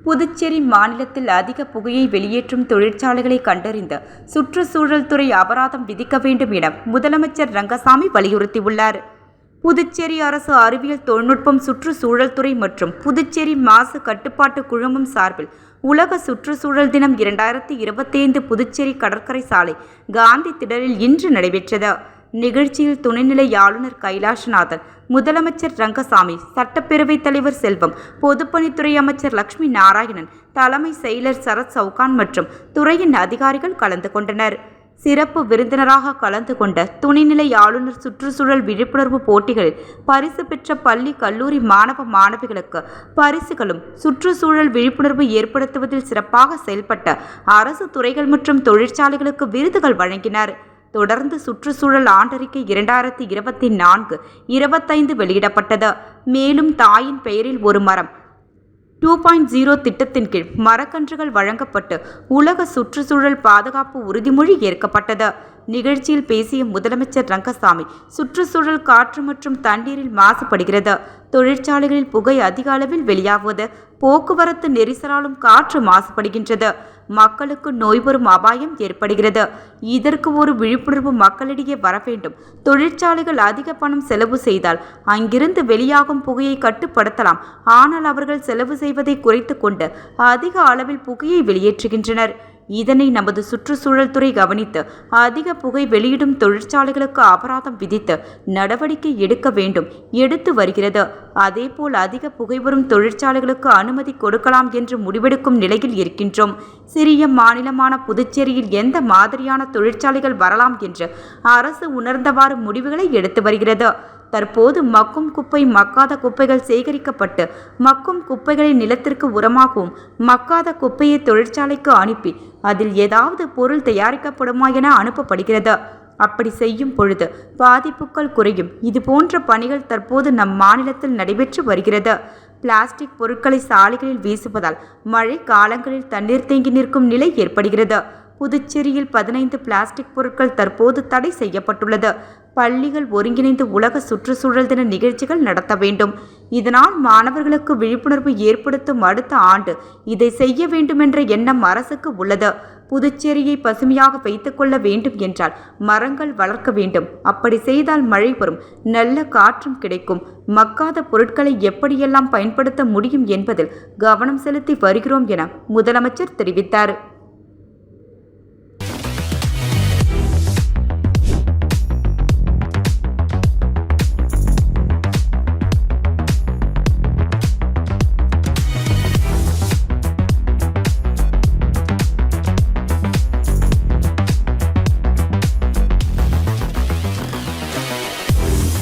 புதுச்சேரி மாநிலத்தில் அதிக புகையை வெளியேற்றும் தொழிற்சாலைகளை கண்டறிந்து சுற்றுச்சூழல் துறை அபராதம் விதிக்க வேண்டும் என முதலமைச்சர் ரங்கசாமி வலியுறுத்தியுள்ளார். புதுச்சேரி அரசு அறிவியல் தொழில்நுட்பம் சுற்றுச்சூழல் துறை மற்றும் புதுச்சேரி மாசு கட்டுப்பாட்டு குழுமம் சார்பில் உலக சுற்றுச்சூழல் தினம் 2025 புதுச்சேரி கடற்கரை சாலை காந்தி திடலில் இன்று நடைபெற்றது. நிகழ்ச்சியில் துணைநிலை ஆளுநர் கைலாஷ்நாதன், முதலமைச்சர் ரங்கசாமி, சட்டப்பேரவைத் தலைவர் செல்வம், பொதுப்பணித்துறை அமைச்சர் லட்சுமி நாராயணன், தலைமை செயலர் சரத் சவுகான் மற்றும் துறையின் அதிகாரிகள் கலந்து கொண்டனர். சிறப்பு விருந்தினராக கலந்து கொண்ட துணைநிலை ஆளுநர் சுற்றுச்சூழல் விழிப்புணர்வு போட்டிகளில் பரிசு பெற்ற பள்ளி கல்லூரி மாணவ மாணவிகளுக்கு பரிசுகளும், சுற்றுச்சூழல் விழிப்புணர்வு ஏற்படுத்துவதில் சிறப்பாக செயல்பட்ட அரசு துறைகள் மற்றும் தொழிற்சாலைகளுக்கு விருதுகள் வழங்கினார். தொடர்ந்து சுற்றுச்சூழல் ஆண்டறிக்கை 2024-25 வெளியிடப்பட்டது. மேலும் தாயின் பெயரில் ஒரு மரம் 2.0 திட்டத்தின் கீழ் மரக்கன்றுகள் வழங்கப்பட்டு உலக சுற்றுச்சூழல் பாதுகாப்பு உறுதிமொழி ஏற்கப்பட்டது. நிகழ்ச்சியில் பேசிய முதலமைச்சர் ரங்கசாமி, சுற்றுச்சூழல் காற்று மற்றும் தண்ணீரில் மாசுபடுகிறது. தொழிற்சாலைகளில் புகை அதிக அளவில் வெளியாகுவது, போக்குவரத்து நெரிசலாலும் காற்று மாசுபடுகின்றது. மக்களுக்கு நோய் வரும் அபாயம் ஏற்படுகிறது. இதற்கு ஒரு விழிப்புணர்வு மக்களிடையே வர வேண்டும். தொழிற்சாலைகள் அதிக பணம் செலவு செய்தால் அங்கிருந்து வெளியாகும் புகையை கட்டுப்படுத்தலாம். ஆனால் அவர்கள் செலவு செய்வதை குறைத்து கொண்டு அதிக அளவில் புகையை வெளியேற்றுகின்றனர். இதனை நமது சுற்றுச்சூழல் துறை கவனித்து அதிக புகை வெளியிடும் தொழிற்சாலைகளுக்கு அபராதம் விதித்து நடவடிக்கை எடுக்க வேண்டும், எடுத்து வருகிறது. அதேபோல் அதிக புகை வரும் தொழிற்சாலைகளுக்கு அனுமதி கொடுக்கலாம் என்று முடிவெடுக்கும் நிலையில் இருக்கின்றோம். சிறிய மாநிலமான புதுச்சேரியில் எந்த மாதிரியான தொழிற்சாலைகள் வரலாம் என்று அரசு உணர்ந்தவாறு முடிவுகளை எடுத்து வருகிறது. தற்போது மக்கும் குப்பை, மக்காத குப்பைகள் சேகரிக்கப்பட்டு மக்கும் குப்பைகளை நிலத்திற்கு உரமாகவும், மக்காத குப்பையை தொழிற்சாலைக்கு அனுப்பி அதில் ஏதாவது பொருள் தயாரிக்கப்படுமா என அனுப்பப்படுகிறது. அப்படி செய்யும் பொழுது பாதிப்புகள் குறையும். இது போன்ற பணிகள் தற்போது நம் மாநிலத்தில் நடைபெற்று வருகிறது. பிளாஸ்டிக் பொருட்களை சாலைகளில் வீசுவதால் மழை காலங்களில் தண்ணீர் தேங்கி நிற்கும் நிலை ஏற்படுகிறது. புதுச்சேரியில் 15 பிளாஸ்டிக் பொருட்கள் தற்போது தடை செய்யப்பட்டுள்ளது. பள்ளிகள் ஒருங்கிணைந்து உலக சுற்றுச்சூழல் தின நிகழ்ச்சிகள் நடத்த வேண்டும். இதனால் மாணவர்களுக்கு விழிப்புணர்வு ஏற்படுத்தும். அடுத்த ஆண்டு இதை செய்ய வேண்டுமென்ற எண்ணம் அரசுக்கு உள்ளது. புதுச்சேரியை பசுமையாக வைத்துக் கொள்ள வேண்டும் என்றால் மரங்கள் வளர்க்க வேண்டும். அப்படி செய்தால் மழை வரும், நல்ல காற்றும் கிடைக்கும். மக்காத பொருட்களை எப்படியெல்லாம் பயன்படுத்த முடியும் என்பதில் கவனம் செலுத்தி வருகிறோம் என முதலமைச்சர் தெரிவித்தார்.